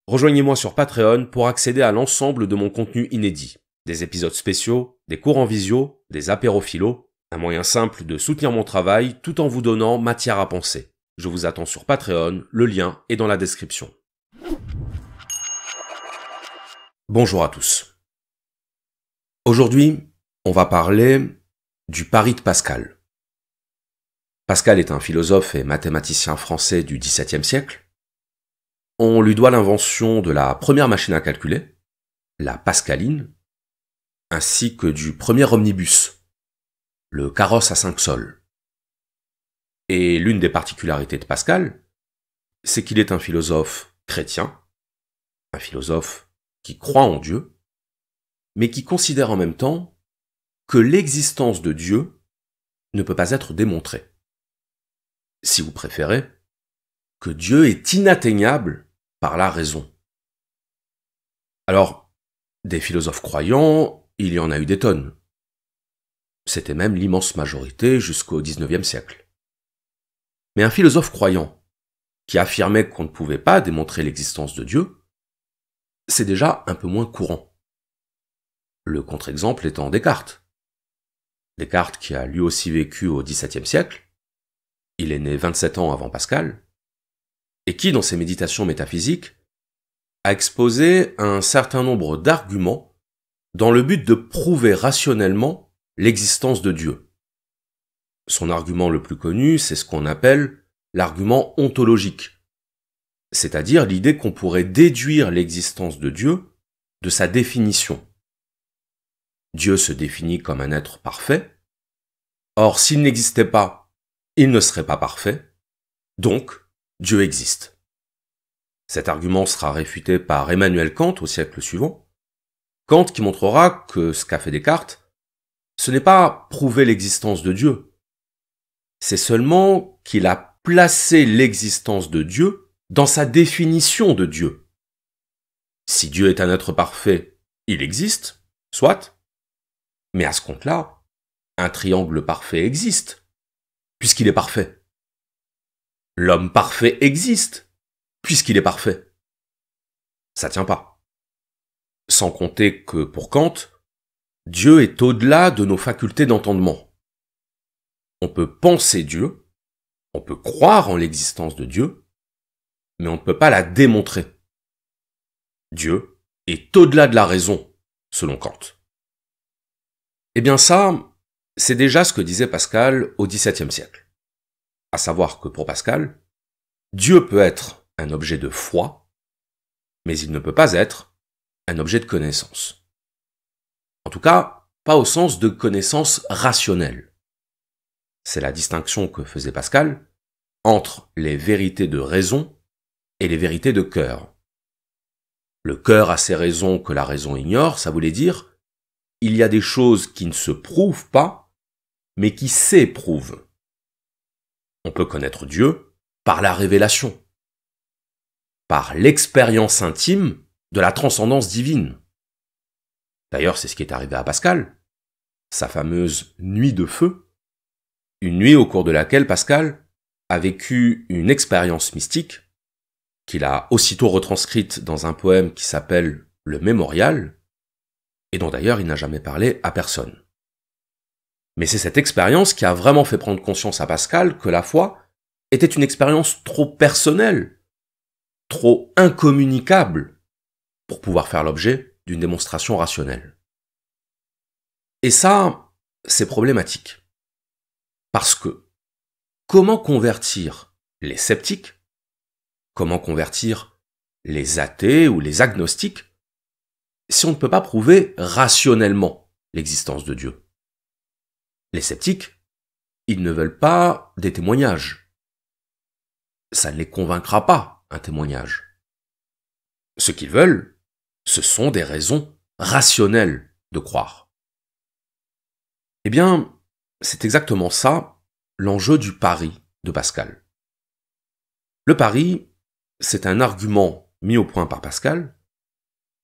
Rejoignez-moi sur Patreon pour accéder à l'ensemble de mon contenu inédit. Des épisodes spéciaux, des cours en visio, des apéros philo, un moyen simple de soutenir mon travail tout en vous donnant matière à penser. Je vous attends sur Patreon, le lien est dans la description. Bonjour à tous. Aujourd'hui, on va parler du pari de Pascal. Pascal est un philosophe et mathématicien français du XVIIe siècle. On lui doit l'invention de la première machine à calculer, la pascaline, ainsi que du premier omnibus, le carrosse à 5 sols. Et l'une des particularités de Pascal, c'est qu'il est un philosophe chrétien, un philosophe qui croit en Dieu, mais qui considère en même temps que l'existence de Dieu ne peut pas être démontrée. Si vous préférez, que Dieu est inatteignable par la raison. Alors, des philosophes croyants, il y en a eu des tonnes. C'était même l'immense majorité jusqu'au XIXe siècle. Mais un philosophe croyant, qui affirmait qu'on ne pouvait pas démontrer l'existence de Dieu, c'est déjà un peu moins courant. Le contre-exemple étant Descartes. Descartes qui a lui aussi vécu au XVIIe siècle, il est né 27 ans avant Pascal, et qui, dans ses méditations métaphysiques, a exposé un certain nombre d'arguments dans le but de prouver rationnellement l'existence de Dieu. Son argument le plus connu, c'est ce qu'on appelle l'argument ontologique, c'est-à-dire l'idée qu'on pourrait déduire l'existence de Dieu de sa définition. Dieu se définit comme un être parfait, or s'il n'existait pas, il ne serait pas parfait, donc Dieu existe. Cet argument sera réfuté par Emmanuel Kant au siècle suivant. Kant qui montrera que ce qu'a fait Descartes, ce n'est pas prouver l'existence de Dieu. C'est seulement qu'il a placé l'existence de Dieu dans sa définition de Dieu. Si Dieu est un être parfait, il existe, soit. Mais à ce compte-là, un triangle parfait existe, puisqu'il est parfait. L'homme parfait existe, puisqu'il est parfait. Ça tient pas. Sans compter que, pour Kant, Dieu est au-delà de nos facultés d'entendement. On peut penser Dieu, on peut croire en l'existence de Dieu, mais on ne peut pas la démontrer. Dieu est au-delà de la raison, selon Kant. Eh bien ça, c'est déjà ce que disait Pascal au XVIIe siècle. À savoir que pour Pascal, Dieu peut être un objet de foi, mais il ne peut pas être un objet de connaissance. En tout cas, pas au sens de connaissance rationnelle. C'est la distinction que faisait Pascal entre les vérités de raison et les vérités de cœur. Le cœur a ses raisons que la raison ignore, ça voulait dire il y a des choses qui ne se prouvent pas, mais qui s'éprouvent. On peut connaître Dieu par la révélation, par l'expérience intime de la transcendance divine. D'ailleurs, c'est ce qui est arrivé à Pascal, sa fameuse nuit de feu, une nuit au cours de laquelle Pascal a vécu une expérience mystique qu'il a aussitôt retranscrite dans un poème qui s'appelle Le Mémorial, et dont d'ailleurs il n'a jamais parlé à personne. Mais c'est cette expérience qui a vraiment fait prendre conscience à Pascal que la foi était une expérience trop personnelle, trop incommunicable pour pouvoir faire l'objet d'une démonstration rationnelle. Et ça, c'est problématique. Parce que comment convertir les sceptiques, comment convertir les athées ou les agnostiques si on ne peut pas prouver rationnellement l'existence de Dieu? Les sceptiques, ils ne veulent pas des témoignages. Ça ne les convaincra pas, un témoignage. Ce qu'ils veulent, ce sont des raisons rationnelles de croire. Eh bien, c'est exactement ça, l'enjeu du pari de Pascal. Le pari, c'est un argument mis au point par Pascal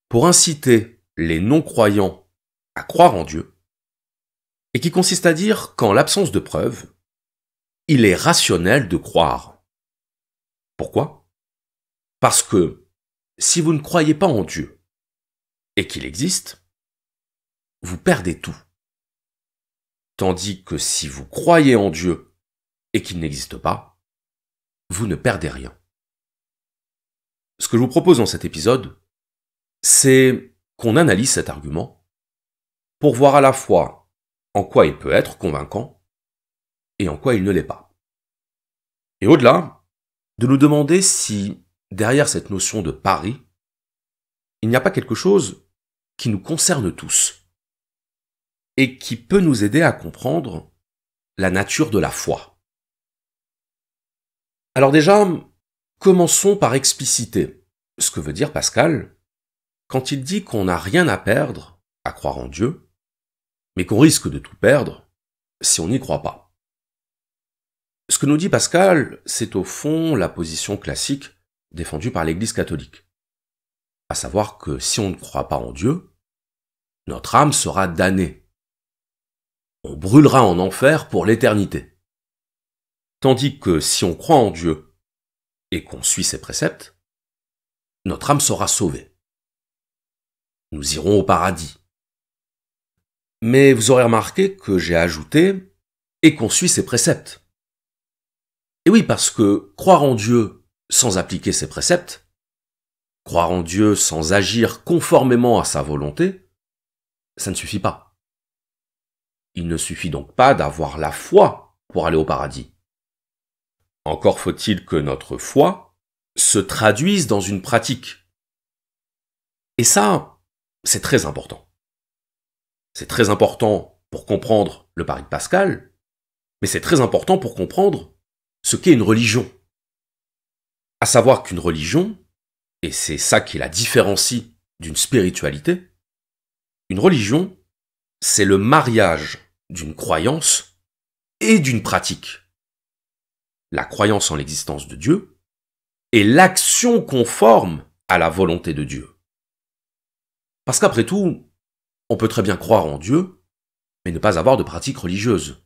pour inciter les non-croyants à croire en Dieu, et qui consiste à dire qu'en l'absence de preuves, il est rationnel de croire. Pourquoi ? Parce que si vous ne croyez pas en Dieu et qu'il existe, vous perdez tout. Tandis que si vous croyez en Dieu et qu'il n'existe pas, vous ne perdez rien. Ce que je vous propose dans cet épisode, c'est qu'on analyse cet argument pour voir à la fois en quoi il peut être convaincant et en quoi il ne l'est pas. Et au-delà, de nous demander si, derrière cette notion de pari, il n'y a pas quelque chose qui nous concerne tous et qui peut nous aider à comprendre la nature de la foi. Alors déjà, commençons par expliciter ce que veut dire Pascal quand il dit qu'on n'a rien à perdre à croire en Dieu, mais qu'on risque de tout perdre si on n'y croit pas. Ce que nous dit Pascal, c'est au fond la position classique défendue par l'Église catholique, à savoir que si on ne croit pas en Dieu, notre âme sera damnée. On brûlera en enfer pour l'éternité. Tandis que si on croit en Dieu et qu'on suit ses préceptes, notre âme sera sauvée. Nous irons au paradis. Mais vous aurez remarqué que j'ai ajouté « et qu'on suit ses préceptes ». Et oui, parce que croire en Dieu sans appliquer ses préceptes, croire en Dieu sans agir conformément à sa volonté, ça ne suffit pas. Il ne suffit donc pas d'avoir la foi pour aller au paradis. Encore faut-il que notre foi se traduise dans une pratique. Et ça, c'est très important. C'est très important pour comprendre le pari de Pascal, mais c'est très important pour comprendre ce qu'est une religion. À savoir qu'une religion, et c'est ça qui la différencie d'une spiritualité, une religion, c'est le mariage d'une croyance et d'une pratique. La croyance en l'existence de Dieu et l'action conforme à la volonté de Dieu. Parce qu'après tout, on peut très bien croire en Dieu, mais ne pas avoir de pratique religieuse.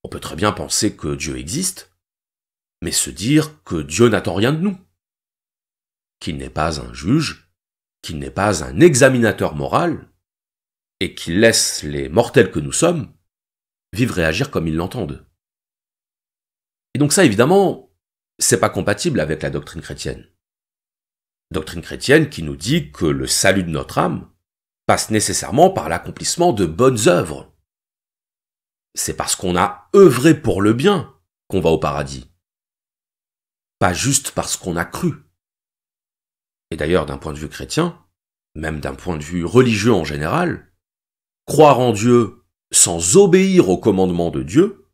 On peut très bien penser que Dieu existe, mais se dire que Dieu n'attend rien de nous. Qu'il n'est pas un juge, qu'il n'est pas un examinateur moral, et qu'il laisse les mortels que nous sommes vivre et agir comme ils l'entendent. Et donc ça, évidemment, c'est pas compatible avec la doctrine chrétienne. Doctrine chrétienne qui nous dit que le salut de notre âme passe nécessairement par l'accomplissement de bonnes œuvres. C'est parce qu'on a œuvré pour le bien qu'on va au paradis. Pas juste parce qu'on a cru. Et d'ailleurs, d'un point de vue chrétien, même d'un point de vue religieux en général, croire en Dieu sans obéir aux commandements de Dieu,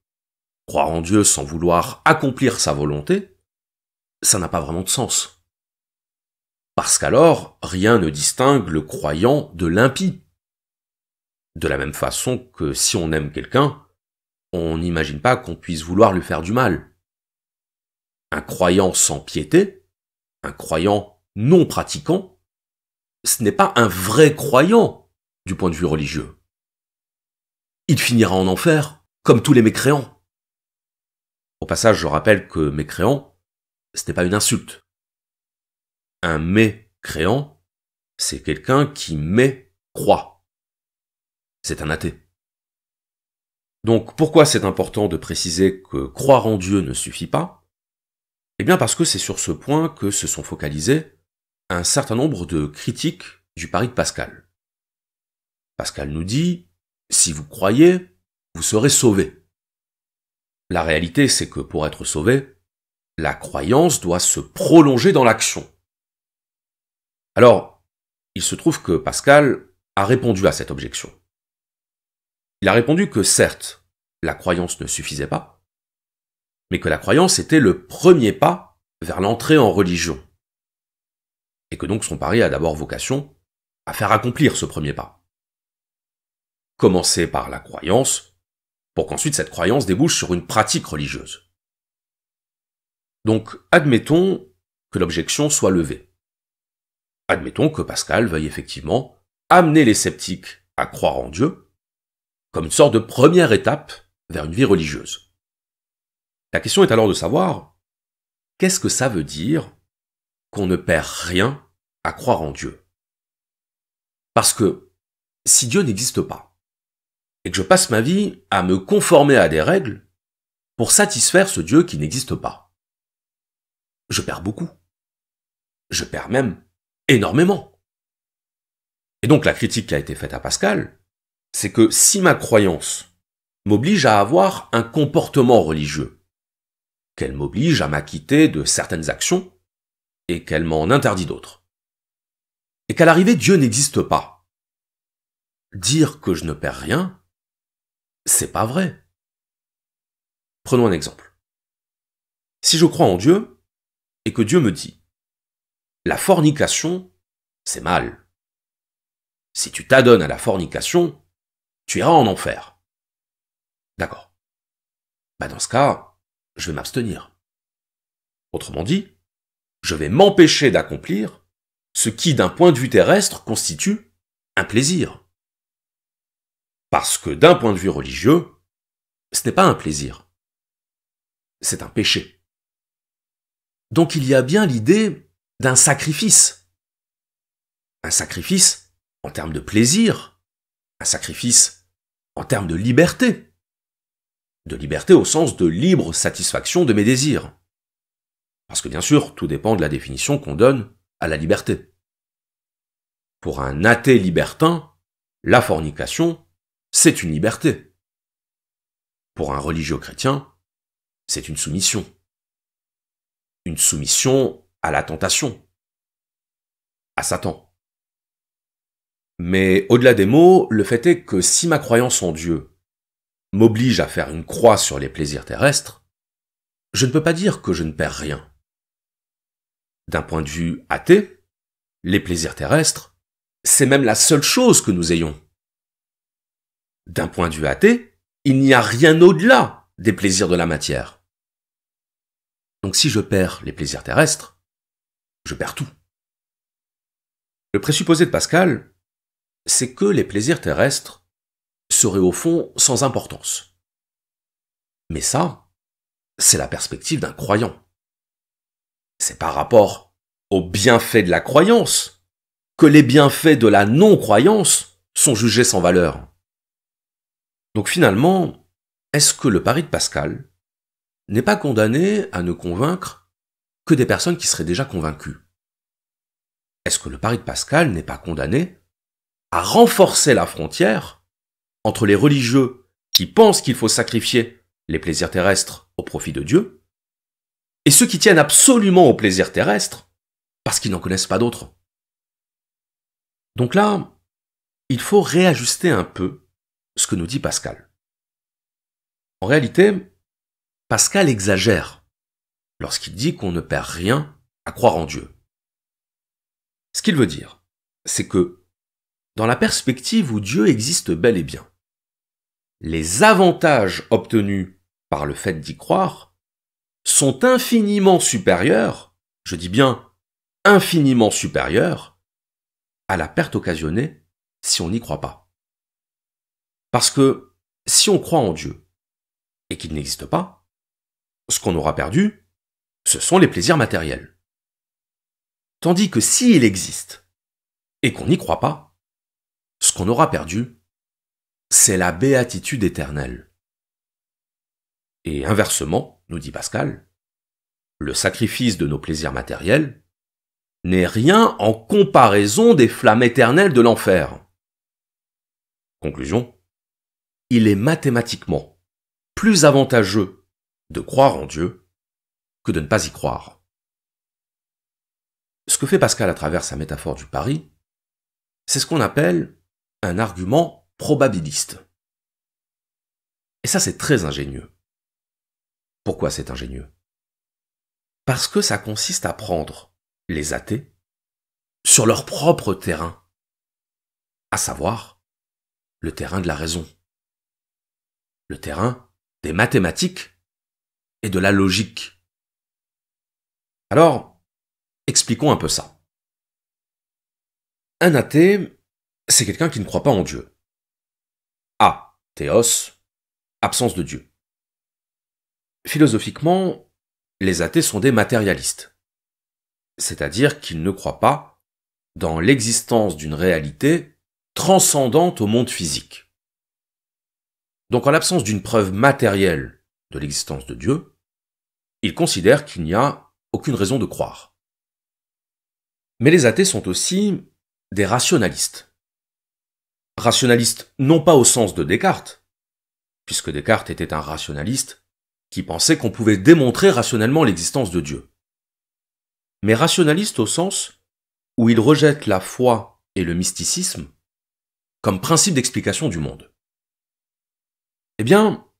croire en Dieu sans vouloir accomplir sa volonté, ça n'a pas vraiment de sens. Parce qu'alors, rien ne distingue le croyant de l'impie. De la même façon que si on aime quelqu'un, on n'imagine pas qu'on puisse vouloir lui faire du mal. Un croyant sans piété, un croyant non pratiquant, ce n'est pas un vrai croyant du point de vue religieux. Il finira en enfer, comme tous les mécréants. Au passage, je rappelle que mécréant, ce n'est pas une insulte. Un mécréant, c'est quelqu'un qui mécroit. C'est un athée. Donc pourquoi c'est important de préciser que croire en Dieu ne suffit pas? Eh bien parce que c'est sur ce point que se sont focalisés un certain nombre de critiques du pari de Pascal. Pascal nous dit « Si vous croyez, vous serez sauvés ». La réalité, c'est que pour être sauvé, la croyance doit se prolonger dans l'action. Alors, il se trouve que Pascal a répondu à cette objection. Il a répondu que certes, la croyance ne suffisait pas, mais que la croyance était le premier pas vers l'entrée en religion. Et que donc son pari a d'abord vocation à faire accomplir ce premier pas. Commencer par la croyance, pour qu'ensuite cette croyance débouche sur une pratique religieuse. Donc, admettons que l'objection soit levée. Admettons que Pascal veuille effectivement amener les sceptiques à croire en Dieu comme une sorte de première étape vers une vie religieuse. La question est alors de savoir, qu'est-ce que ça veut dire qu'on ne perd rien à croire en Dieu. Parce que si Dieu n'existe pas, et que je passe ma vie à me conformer à des règles pour satisfaire ce Dieu qui n'existe pas, je perds beaucoup. Je perds même énormément. Et donc la critique qui a été faite à Pascal, c'est que si ma croyance m'oblige à avoir un comportement religieux, qu'elle m'oblige à m'acquitter de certaines actions, et qu'elle m'en interdit d'autres, et qu'à l'arrivée Dieu n'existe pas, dire que je ne perds rien, c'est pas vrai. Prenons un exemple. Si je crois en Dieu, et que Dieu me dit, la fornication, c'est mal. Si tu t'adonnes à la fornication, tu iras en enfer. D'accord. Dans ce cas, je vais m'abstenir. Autrement dit, je vais m'empêcher d'accomplir ce qui, d'un point de vue terrestre, constitue un plaisir. Parce que d'un point de vue religieux, ce n'est pas un plaisir. C'est un péché. Donc il y a bien l'idée d'un sacrifice. Un sacrifice en termes de plaisir, un sacrifice en termes de liberté. De liberté au sens de libre satisfaction de mes désirs. Parce que bien sûr, tout dépend de la définition qu'on donne à la liberté. Pour un athée libertin, la fornication, c'est une liberté. Pour un religieux chrétien, c'est une soumission. Une soumission à la tentation, à Satan. Mais au-delà des mots, le fait est que si ma croyance en Dieu m'oblige à faire une croix sur les plaisirs terrestres, je ne peux pas dire que je ne perds rien. D'un point de vue athée, les plaisirs terrestres, c'est même la seule chose que nous ayons. D'un point de vue athée, il n'y a rien au-delà des plaisirs de la matière. Donc si je perds les plaisirs terrestres, je perds tout. Le présupposé de Pascal, c'est que les plaisirs terrestres seraient au fond sans importance. Mais ça, c'est la perspective d'un croyant. C'est par rapport aux bienfaits de la croyance que les bienfaits de la non-croyance sont jugés sans valeur. Donc finalement, est-ce que le pari de Pascal n'est pas condamné à ne convaincre que des personnes qui seraient déjà convaincues? Est-ce que le pari de Pascal n'est pas condamné à renforcer la frontière entre les religieux qui pensent qu'il faut sacrifier les plaisirs terrestres au profit de Dieu et ceux qui tiennent absolument aux plaisirs terrestres parce qu'ils n'en connaissent pas d'autres? Donc là, il faut réajuster un peu ce que nous dit Pascal. En réalité, Pascal exagère lorsqu'il dit qu'on ne perd rien à croire en Dieu. Ce qu'il veut dire, c'est que dans la perspective où Dieu existe bel et bien, les avantages obtenus par le fait d'y croire sont infiniment supérieurs, je dis bien infiniment supérieurs, à la perte occasionnée si on n'y croit pas. Parce que si on croit en Dieu et qu'il n'existe pas, ce qu'on aura perdu, ce sont les plaisirs matériels. Tandis que s'il existe et qu'on n'y croit pas, ce qu'on aura perdu, c'est la béatitude éternelle. Et inversement, nous dit Pascal, le sacrifice de nos plaisirs matériels n'est rien en comparaison des flammes éternelles de l'enfer. Conclusion, il est mathématiquement plus avantageux de croire en Dieu que de ne pas y croire. Ce que fait Pascal à travers sa métaphore du pari, c'est ce qu'on appelle un argument probabiliste. Et ça, c'est très ingénieux. Pourquoi c'est ingénieux? Parce que ça consiste à prendre les athées sur leur propre terrain, à savoir le terrain de la raison, le terrain des mathématiques et de la logique. Alors, expliquons un peu ça. Un athée, c'est quelqu'un qui ne croit pas en Dieu. Théos, absence de Dieu. Philosophiquement, les athées sont des matérialistes. c'est-à-dire qu'il ne croit pas dans l'existence d'une réalité transcendante au monde physique. Donc en l'absence d'une preuve matérielle de l'existence de Dieu, il considère qu'il n'y a aucune raison de croire. Mais les athées sont aussi des rationalistes. Rationalistes non pas au sens de Descartes, puisque Descartes était un rationaliste qui pensait qu'on pouvait démontrer rationnellement l'existence de Dieu, mais rationalistes au sens où il rejette la foi et le mysticisme comme principe d'explication du monde. Eh bien,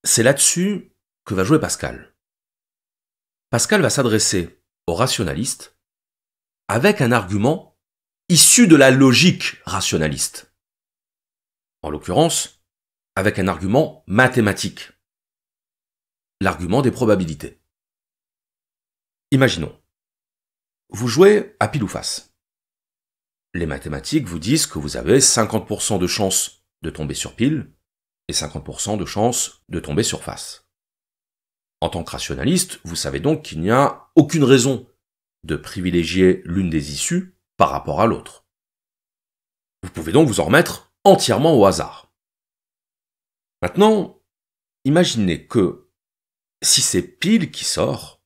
c'est là-dessus que va jouer Pascal. Pascal va s'adresser aux rationalistes avec un argument issu de la logique rationaliste. En l'occurrence, avec un argument mathématique. L'argument des probabilités. Imaginons. Vous jouez à pile ou face. Les mathématiques vous disent que vous avez 50% de chance de tomber sur pile et 50% de chance de tomber sur face. En tant que rationaliste, vous savez donc qu'il n'y a aucune raison de privilégier l'une des issues par rapport à l'autre. Vous pouvez donc vous en remettre entièrement au hasard. Maintenant, imaginez que si c'est pile qui sort,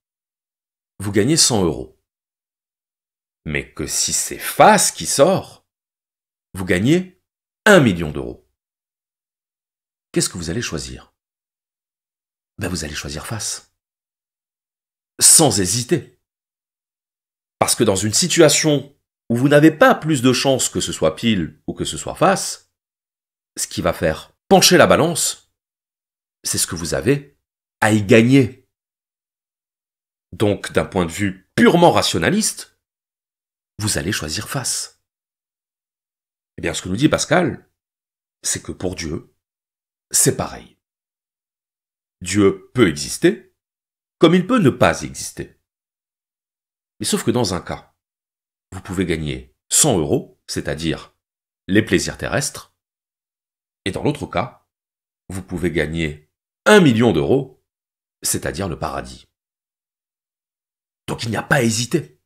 vous gagnez 100 €. Mais que si c'est face qui sort, vous gagnez 1 million d'euros. Qu'est-ce que vous allez choisir? Vous allez choisir face. Sans hésiter. Parce que dans une situation où vous n'avez pas plus de chances que ce soit pile ou que ce soit face, ce qui va faire pencher la balance, c'est ce que vous avez à y gagner. Donc, d'un point de vue purement rationaliste, vous allez choisir face. Eh bien, ce que nous dit Pascal, c'est que pour Dieu, c'est pareil. Dieu peut exister, comme il peut ne pas exister. Mais sauf que dans un cas, vous pouvez gagner 100 €, c'est-à-dire les plaisirs terrestres, et dans l'autre cas, vous pouvez gagner 1 million d'euros, c'est-à-dire le paradis. Donc il n'y a pas à hésiter.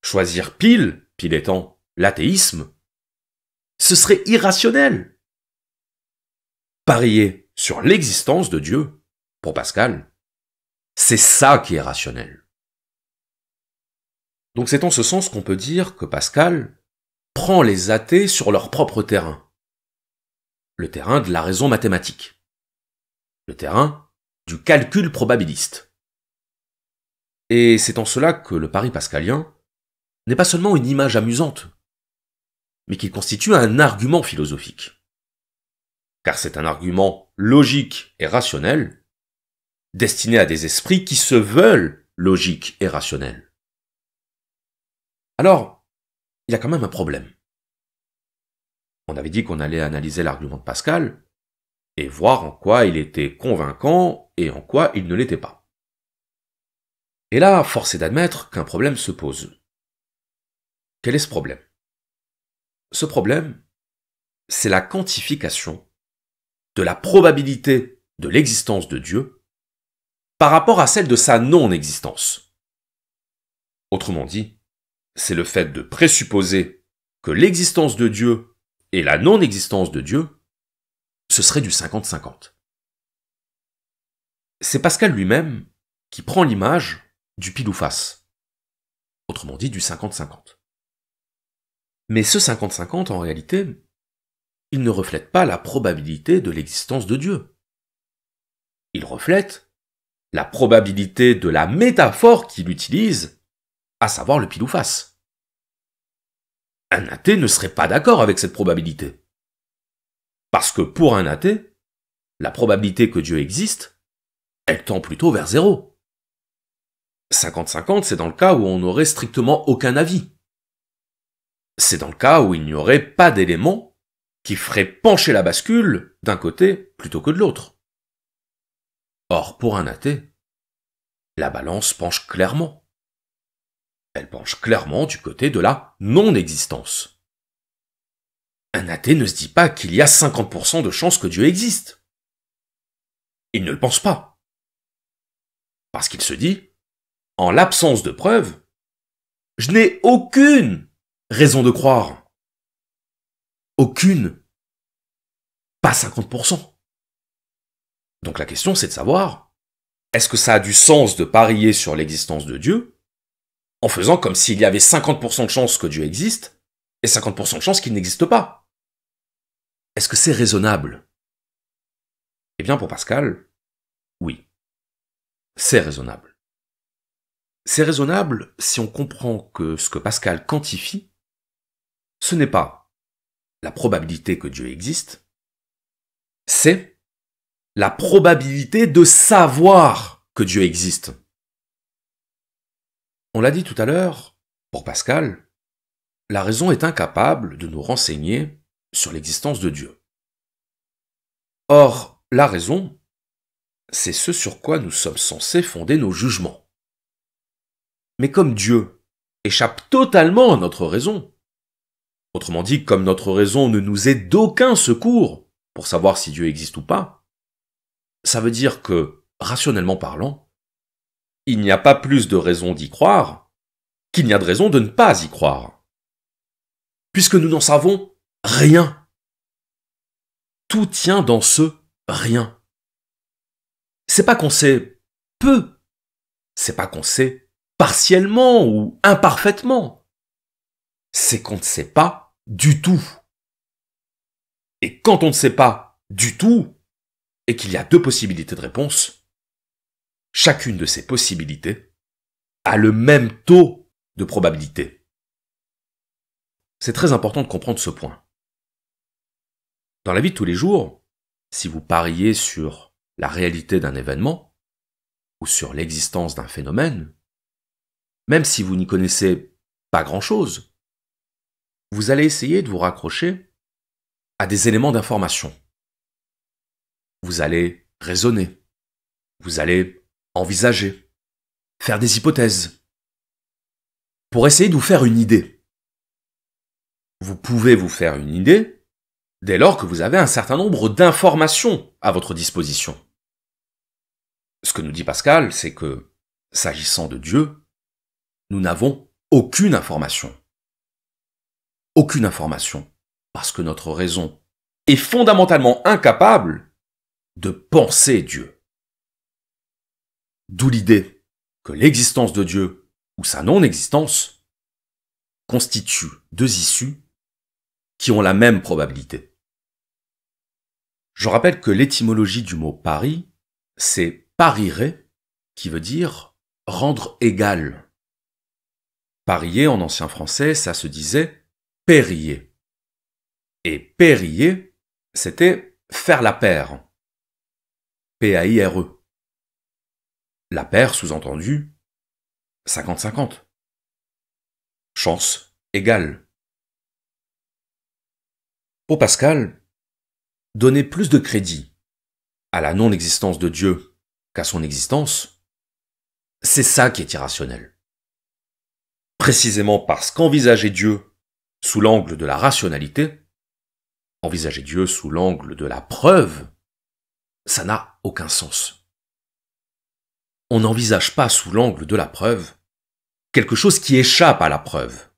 Choisir pile étant l'athéisme, ce serait irrationnel. Parier sur l'existence de Dieu, pour Pascal, c'est ça qui est rationnel. Donc c'est en ce sens qu'on peut dire que Pascal prend les athées sur leur propre terrain. Le terrain de la raison mathématique. Le terrain du calcul probabiliste. Et c'est en cela que le pari pascalien n'est pas seulement une image amusante, mais qu'il constitue un argument philosophique. Car c'est un argument logique et rationnel, destiné à des esprits qui se veulent logiques et rationnels. Alors, il y a quand même un problème. On avait dit qu'on allait analyser l'argument de Pascal et voir en quoi il était convaincant et en quoi il ne l'était pas. Et là, force est d'admettre qu'un problème se pose. Quel est ce problème? Ce problème, c'est la quantification de la probabilité de l'existence de Dieu par rapport à celle de sa non-existence. Autrement dit, c'est le fait de présupposer que l'existence de Dieu et la non-existence de Dieu, ce serait du 50-50. C'est Pascal lui-même qui prend l'image du pile ou face, autrement dit du 50-50. Mais ce 50-50, en réalité, il ne reflète pas la probabilité de l'existence de Dieu. Il reflète la probabilité de la métaphore qu'il utilise, à savoir le pile ou face. Un athée ne serait pas d'accord avec cette probabilité. Parce que pour un athée, la probabilité que Dieu existe, elle tend plutôt vers 0. 50-50, c'est dans le cas où on n'aurait strictement aucun avis. C'est dans le cas où il n'y aurait pas d'éléments qui feraient pencher la bascule d'un côté plutôt que de l'autre. Or, pour un athée, la balance penche clairement. Elle penche clairement du côté de la non-existence. Un athée ne se dit pas qu'il y a 50% de chances que Dieu existe. Il ne le pense pas. Parce qu'il se dit, en l'absence de preuves, Je n'ai aucune raison de croire. Aucune. Pas 50%. Donc la question, c'est de savoir, est-ce que ça a du sens de parier sur l'existence de Dieu en faisant comme s'il y avait 50% de chances que Dieu existe et 50% de chances qu'il n'existe pas? Est-ce que c'est raisonnable? Eh bien, pour Pascal, oui. C'est raisonnable. C'est raisonnable si on comprend que ce que Pascal quantifie, ce n'est pas la probabilité que Dieu existe, c'est la probabilité de savoir que Dieu existe. On l'a dit tout à l'heure, pour Pascal, la raison est incapable de nous renseigner sur l'existence de Dieu. Or, la raison, c'est ce sur quoi nous sommes censés fonder nos jugements. Mais comme Dieu échappe totalement à notre raison, autrement dit, comme notre raison ne nous est d'aucun secours pour savoir si Dieu existe ou pas, ça veut dire que, rationnellement parlant, il n'y a pas plus de raison d'y croire qu'il n'y a de raison de ne pas y croire. Puisque nous n'en savons rien. Tout tient dans ce rien. C'est pas qu'on sait peu, c'est pas qu'on sait partiellement ou imparfaitement, c'est qu'on ne sait pas du tout. Et quand on ne sait pas du tout, et qu'il y a deux possibilités de réponse, chacune de ces possibilités a le même taux de probabilité. C'est très important de comprendre ce point. Dans la vie de tous les jours, si vous pariez sur la réalité d'un événement, ou sur l'existence d'un phénomène, même si vous n'y connaissez pas grand-chose, vous allez essayer de vous raccrocher à des éléments d'information. Vous allez raisonner, vous allez envisager, faire des hypothèses, pour essayer de vous faire une idée. Vous pouvez vous faire une idée dès lors que vous avez un certain nombre d'informations à votre disposition. Ce que nous dit Pascal, c'est que, s'agissant de Dieu, nous n'avons aucune information. Aucune information, parce que notre raison est fondamentalement incapable de penser Dieu. D'où l'idée que l'existence de Dieu ou sa non-existence constituent deux issues qui ont la même probabilité. Je rappelle que l'étymologie du mot pari, c'est parire, qui veut dire rendre égal. Parier en ancien français, ça se disait périer. Et périer, c'était faire la paire. P-A-I-R-E. La paire, sous-entendu, 50-50. Chance égale. Pour Pascal, donner plus de crédit à la non-existence de Dieu qu'à son existence, c'est ça qui est irrationnel. Précisément parce qu'envisager Dieu sous l'angle de la rationalité, envisager Dieu sous l'angle de la preuve, ça n'a aucun sens. On n'envisage pas sous l'angle de la preuve quelque chose qui échappe à la preuve.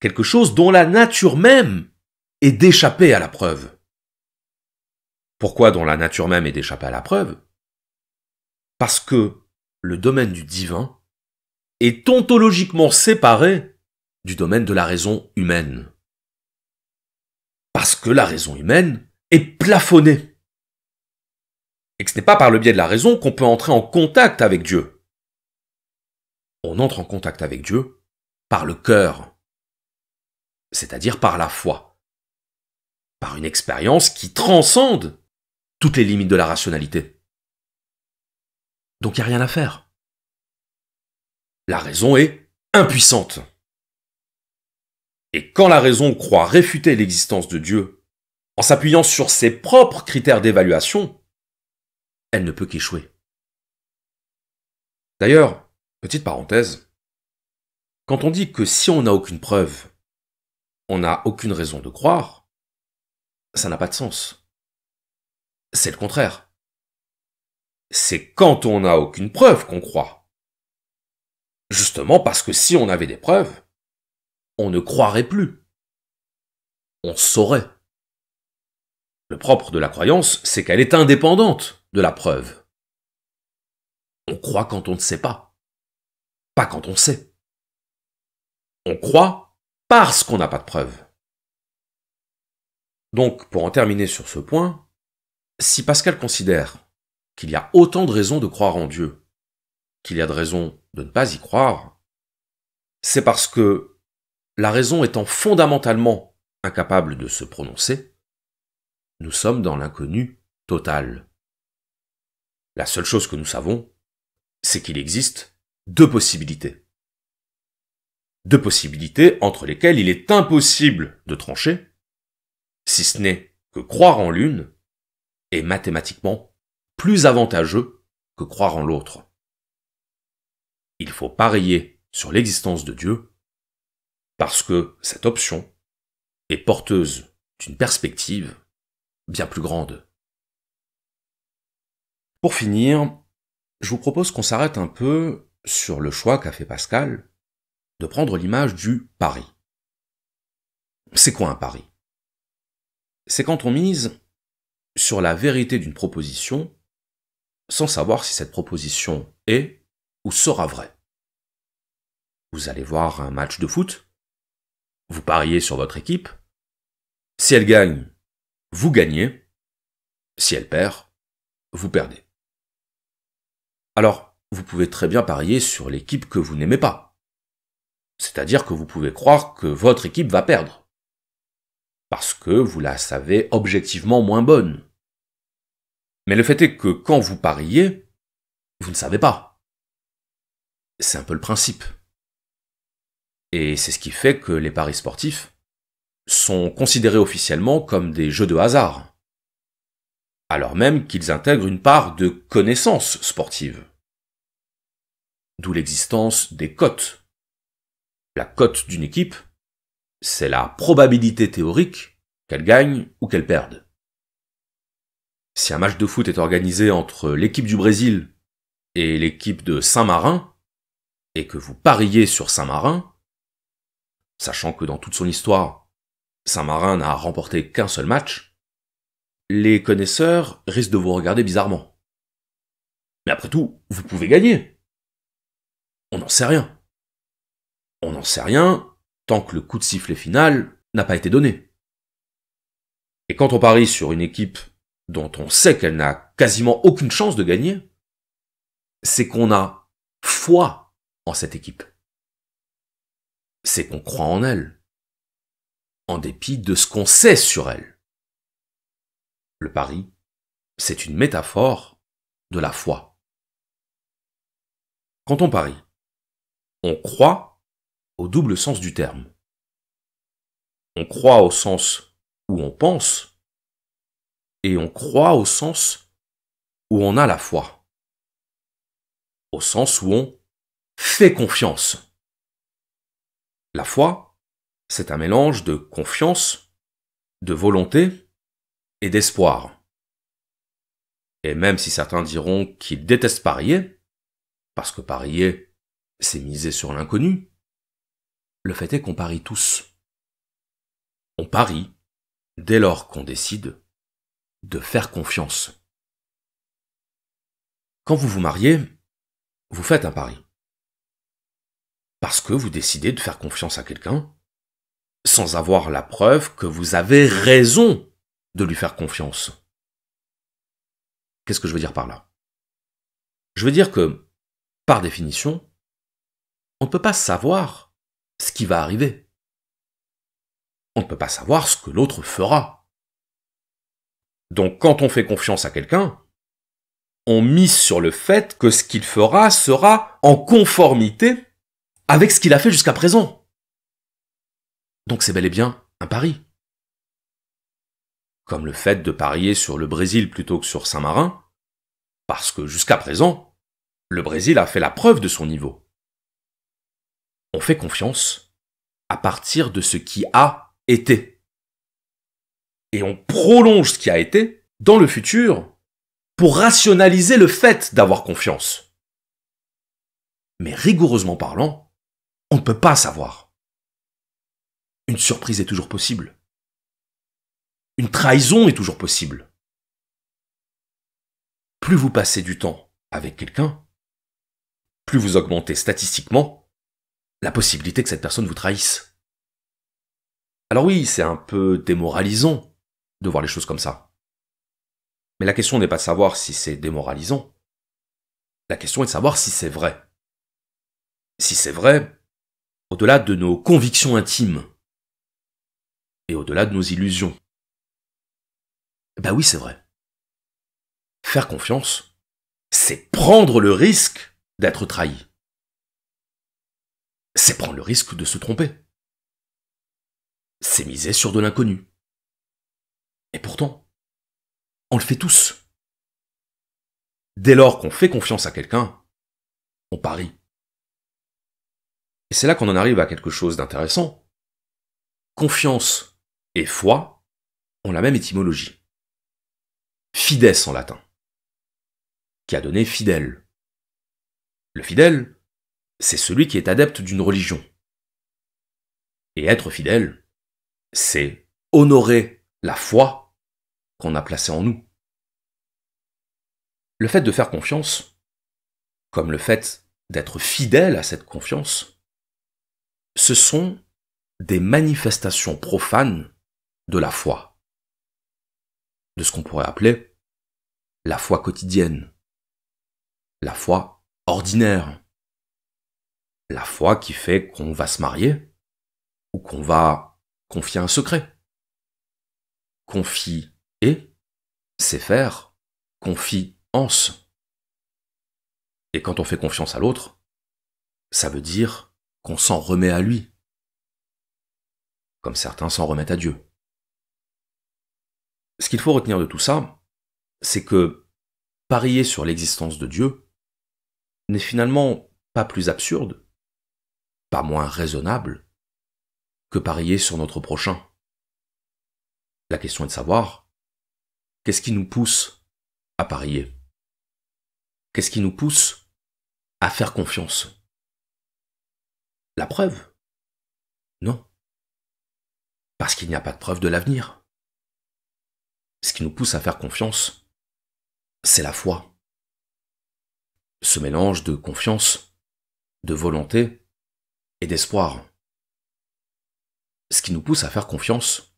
Quelque chose dont la nature même est d'échapper à la preuve. Pourquoi dont la nature même est d'échapper à la preuve? Parce que le domaine du divin est ontologiquement séparé du domaine de la raison humaine. Parce que la raison humaine est plafonnée. Et que ce n'est pas par le biais de la raison qu'on peut entrer en contact avec Dieu. On entre en contact avec Dieu par le cœur, c'est-à-dire par la foi, par une expérience qui transcende toutes les limites de la rationalité. Donc il n'y a rien à faire. La raison est impuissante. Et quand la raison croit réfuter l'existence de Dieu en s'appuyant sur ses propres critères d'évaluation, elle ne peut qu'échouer. D'ailleurs, petite parenthèse, quand on dit que si on n'a aucune preuve, on n'a aucune raison de croire, ça n'a pas de sens. C'est le contraire. C'est quand on n'a aucune preuve qu'on croit. Justement parce que si on avait des preuves, on ne croirait plus. On saurait. Le propre de la croyance, c'est qu'elle est indépendante de la preuve. On croit quand on ne sait pas quand on sait. On croit parce qu'on n'a pas de preuves. Donc, pour en terminer sur ce point, si Pascal considère qu'il y a autant de raisons de croire en Dieu qu'il y a de raisons de ne pas y croire, c'est parce que la raison étant fondamentalement incapable de se prononcer, nous sommes dans l'inconnu total. La seule chose que nous savons, c'est qu'il existe deux possibilités. Deux possibilités entre lesquelles il est impossible de trancher, si ce n'est que croire en l'une est mathématiquement plus avantageux que croire en l'autre. Il faut parier sur l'existence de Dieu parce que cette option est porteuse d'une perspective bien plus grande. Pour finir, je vous propose qu'on s'arrête un peu sur le choix qu'a fait Pascal de prendre l'image du pari. C'est quoi un pari? C'est quand on mise sur la vérité d'une proposition sans savoir si cette proposition est ou sera vraie. Vous allez voir un match de foot, vous pariez sur votre équipe, si elle gagne, vous gagnez, si elle perd, vous perdez. Alors, vous pouvez très bien parier sur l'équipe que vous n'aimez pas. C'est-à-dire que vous pouvez croire que votre équipe va perdre. Parce que vous la savez objectivement moins bonne. Mais le fait est que quand vous pariez, vous ne savez pas. C'est un peu le principe. Et c'est ce qui fait que les paris sportifs sont considérés officiellement comme des jeux de hasard. Alors même qu'ils intègrent une part de connaissance sportive. D'où l'existence des cotes. La cote d'une équipe, c'est la probabilité théorique qu'elle gagne ou qu'elle perde. Si un match de foot est organisé entre l'équipe du Brésil et l'équipe de Saint-Marin, et que vous pariez sur Saint-Marin, sachant que dans toute son histoire, Saint-Marin n'a remporté qu'un seul match, les connaisseurs risquent de vous regarder bizarrement. Mais après tout, vous pouvez gagner. On n'en sait rien. On n'en sait rien tant que le coup de sifflet final n'a pas été donné. Et quand on parie sur une équipe dont on sait qu'elle n'a quasiment aucune chance de gagner, c'est qu'on a foi en cette équipe. C'est qu'on croit en elle, en dépit de ce qu'on sait sur elle. Le pari, c'est une métaphore de la foi. Quand on parie, on croit au double sens du terme. On croit au sens où on pense, et on croit au sens où on a la foi. Au sens où on fait confiance. La foi, c'est un mélange de confiance, de volonté et d'espoir. Et même si certains diront qu'ils détestent parier, parce que parier, c'est miser sur l'inconnu, le fait est qu'on parie tous. On parie dès lors qu'on décide de faire confiance. Quand vous vous mariez, vous faites un pari. Parce que vous décidez de faire confiance à quelqu'un, sans avoir la preuve que vous avez raison de lui faire confiance. Qu'est-ce que je veux dire par là? Je veux dire que, par définition, on ne peut pas savoir ce qui va arriver. On ne peut pas savoir ce que l'autre fera. Donc quand on fait confiance à quelqu'un, on mise sur le fait que ce qu'il fera sera en conformité avec ce qu'il a fait jusqu'à présent. Donc c'est bel et bien un pari. Comme le fait de parier sur le Brésil plutôt que sur Saint-Marin, parce que jusqu'à présent, le Brésil a fait la preuve de son niveau. On fait confiance à partir de ce qui a été. Et on prolonge ce qui a été dans le futur pour rationaliser le fait d'avoir confiance. Mais rigoureusement parlant, on ne peut pas savoir. Une surprise est toujours possible. Une trahison est toujours possible. Plus vous passez du temps avec quelqu'un, plus vous augmentez statistiquement la possibilité que cette personne vous trahisse. Alors oui, c'est un peu démoralisant de voir les choses comme ça. Mais la question n'est pas de savoir si c'est démoralisant. La question est de savoir si c'est vrai. Si c'est vrai, au-delà de nos convictions intimes et au-delà de nos illusions. Ben oui, c'est vrai. Faire confiance, c'est prendre le risque d'être trahi. C'est prendre le risque de se tromper. C'est miser sur de l'inconnu. Et pourtant, on le fait tous. Dès lors qu'on fait confiance à quelqu'un, on parie. Et c'est là qu'on en arrive à quelque chose d'intéressant. Confiance et foi ont la même étymologie. Fides en latin, qui a donné fidèle. Le fidèle, c'est celui qui est adepte d'une religion. Et être fidèle, c'est honorer la foi qu'on a placée en nous. Le fait de faire confiance, comme le fait d'être fidèle à cette confiance, ce sont des manifestations profanes de la foi, de ce qu'on pourrait appeler la foi quotidienne, la foi ordinaire, la foi qui fait qu'on va se marier ou qu'on va confier un secret. Confier, c'est faire, confiance. Et quand on fait confiance à l'autre, ça veut dire qu'on s'en remet à lui, comme certains s'en remettent à Dieu. Ce qu'il faut retenir de tout ça, c'est que parier sur l'existence de Dieu n'est finalement pas plus absurde, pas moins raisonnable, que parier sur notre prochain. La question est de savoir, qu'est-ce qui nous pousse à parier? Qu'est-ce qui nous pousse à faire confiance? La preuve? Non. Parce qu'il n'y a pas de preuve de l'avenir. Ce qui nous pousse à faire confiance, c'est la foi. Ce mélange de confiance, de volonté et d'espoir. Ce qui nous pousse à faire confiance,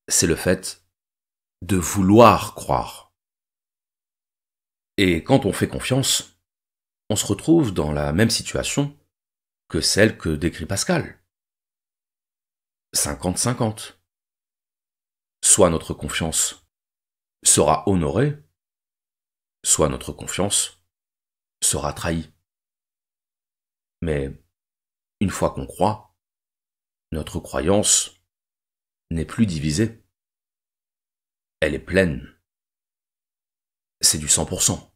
c'est le fait de vouloir croire. Et quand on fait confiance, on se retrouve dans la même situation que celle que décrit Pascal. 50-50. Soit notre confiance sera honorée, soit notre confiance sera trahie. Mais une fois qu'on croit, notre croyance n'est plus divisée. Elle est pleine. C'est du 100%.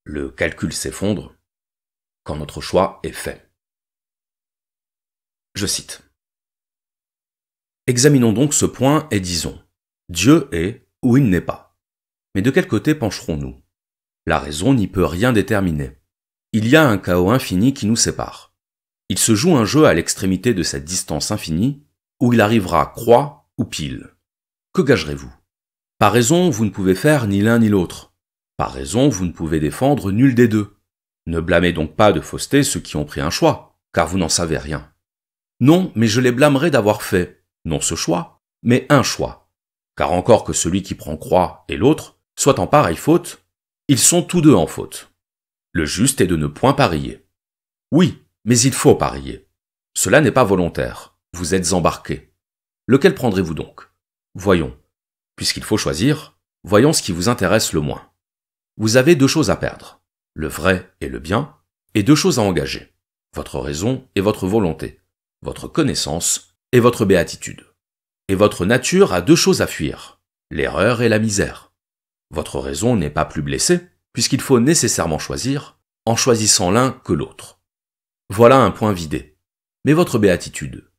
Le calcul s'effondre quand notre choix est fait. Je cite. Examinons donc ce point et disons, Dieu est ou il n'est pas. Mais de quel côté pencherons-nous? La raison n'y peut rien déterminer. Il y a un chaos infini qui nous sépare. Il se joue un jeu à l'extrémité de cette distance infinie où il arrivera croix ou pile. Que gagerez-vous? Par raison, vous ne pouvez faire ni l'un ni l'autre. Par raison, vous ne pouvez défendre nul des deux. Ne blâmez donc pas de fausseté ceux qui ont pris un choix, car vous n'en savez rien. Non, mais je les blâmerai d'avoir fait, non ce choix, mais un choix. Car encore que celui qui prend croix et l'autre soient en pareille faute, ils sont tous deux en faute. Le juste est de ne point parier. Oui, mais il faut parier. Cela n'est pas volontaire. Vous êtes embarqués. Lequel prendrez-vous donc? Voyons. Puisqu'il faut choisir, voyons ce qui vous intéresse le moins. Vous avez deux choses à perdre, le vrai et le bien, et deux choses à engager, votre raison et votre volonté, votre connaissance et votre béatitude. Et votre nature a deux choses à fuir, l'erreur et la misère. Votre raison n'est pas plus blessée, puisqu'il faut nécessairement choisir, en choisissant l'un que l'autre. Voilà un point vidé. Mais votre béatitude.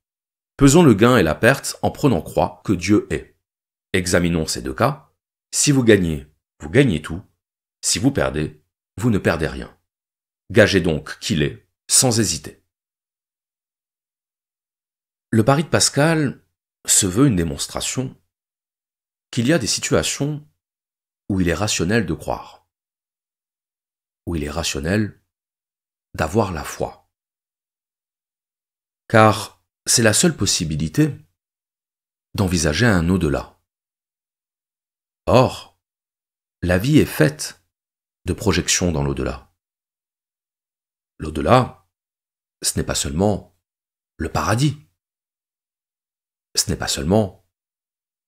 Pesons le gain et la perte en prenant croix que Dieu est. Examinons ces deux cas. Si vous gagnez tout. Si vous perdez, vous ne perdez rien. Gagez donc qu'il est, sans hésiter. Le pari de Pascal se veut une démonstration qu'il y a des situations où il est rationnel de croire, où il est rationnel d'avoir la foi. Car c'est la seule possibilité d'envisager un au-delà. Or, la vie est faite de projections dans l'au-delà. L'au-delà, ce n'est pas seulement le paradis. Ce n'est pas seulement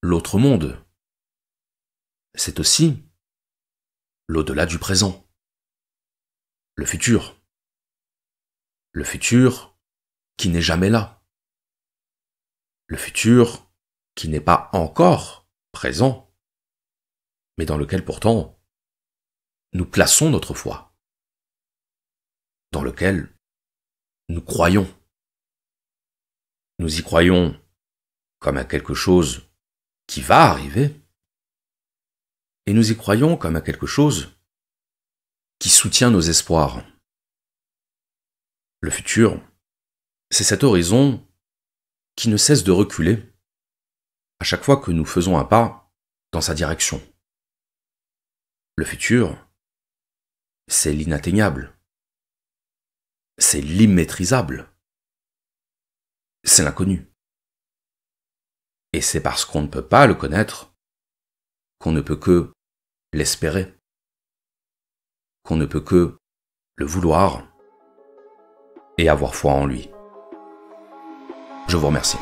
l'autre monde. C'est aussi l'au-delà du présent. Le futur. Le futur qui n'est jamais là. Le futur qui n'est pas encore présent, mais dans lequel pourtant nous plaçons notre foi, dans lequel nous croyons. Nous y croyons comme à quelque chose qui va arriver, et nous y croyons comme à quelque chose qui soutient nos espoirs. Le futur, c'est cet horizon qui ne cesse de reculer à chaque fois que nous faisons un pas dans sa direction. Le futur, c'est l'inatteignable, c'est l'immaîtrisable, c'est l'inconnu. Et c'est parce qu'on ne peut pas le connaître qu'on ne peut que l'espérer, qu'on ne peut que le vouloir et avoir foi en lui. Je vous remercie.